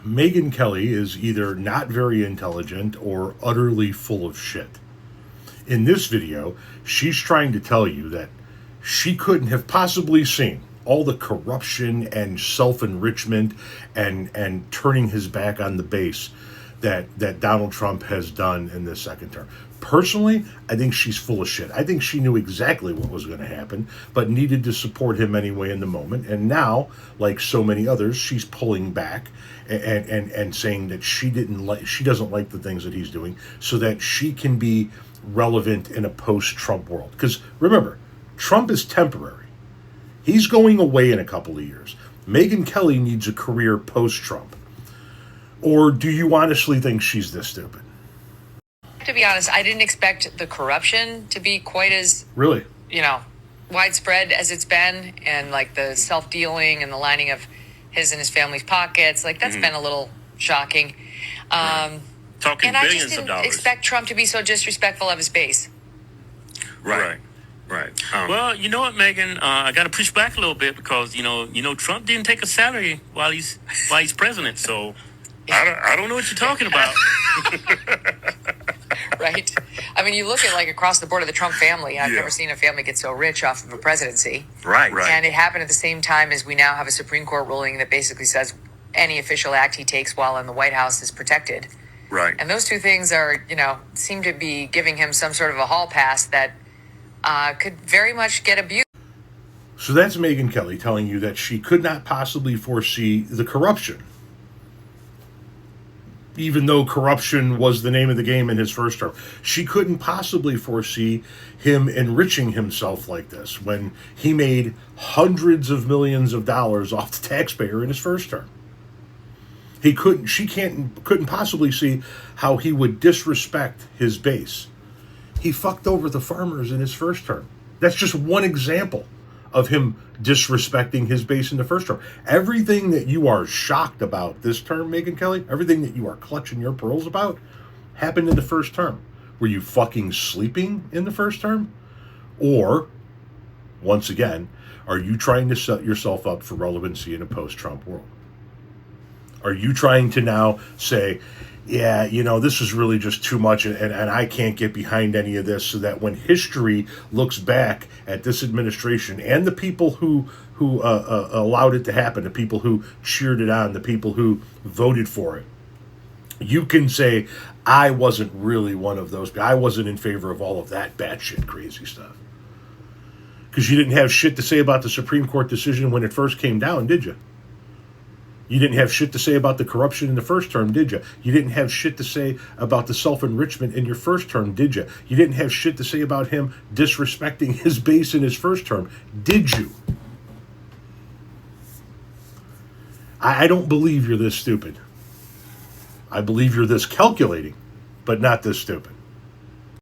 Megyn Kelly is either not very intelligent or utterly full of shit. In this video, she's trying to tell you that she couldn't have possibly seen all the corruption and self-enrichment and turning his back on the base that Donald Trump has done in this second term. Personally, I think she's full of shit. I think she knew exactly what was going to happen, but needed to support him anyway in the moment. And now, like so many others, she's pulling back and saying that she doesn't like the things that he's doing, so that she can be relevant in a post-Trump world. Because remember, Trump is temporary. He's going away in a couple of years. Megyn Kelly needs a career post-Trump. Or do you honestly think she's this stupid? To be honest, I didn't expect the corruption to be quite as really, widespread as it's been, and like the self-dealing and the lining of his and his family's pockets. Like that's been a little shocking. Talking and I billions just of didn't dollars. expect Trump to be so disrespectful of his base. Right. Well, you know what, Megan? I got to push back a little bit because Trump didn't take a salary while he's president. So I don't know what you're talking about. Right. I mean, you look at like across the board of the Trump family. I've never seen a family get so rich off of a presidency. Right. And it happened at the same time as we now have a Supreme Court ruling that basically says any official act he takes while in the White House is protected. Right. And those two things are, seem to be giving him some sort of a hall pass that could very much get abused. So that's Megyn Kelly telling you that she could not possibly foresee the corruption, even though corruption was the name of the game in his first term. She couldn't possibly foresee him enriching himself like this when he made hundreds of millions of dollars off the taxpayer in his first term. She couldn't possibly see how he would disrespect his base. He fucked over the farmers in his first term. That's just one example of him disrespecting his base in the first term. Everything that you are shocked about this term, Megyn Kelly, everything that you are clutching your pearls about, happened in the first term. Were you fucking sleeping in the first term? Or, once again, are you trying to set yourself up for relevancy in a post-Trump world? Are you trying to now say, yeah, this is really just too much and I can't get behind any of this, so that when history looks back at this administration and the people who allowed it to happen, the people who cheered it on, the people who voted for it, you can say, I wasn't really one of those. I wasn't in favor of all of that batshit crazy stuff. Because you didn't have shit to say about the Supreme Court decision when it first came down, did you? You didn't have shit to say about the corruption in the first term, did you? You didn't have shit to say about the self-enrichment in your first term, did you? You didn't have shit to say about him disrespecting his base in his first term, did you? I don't believe you're this stupid. I believe you're this calculating, but not this stupid.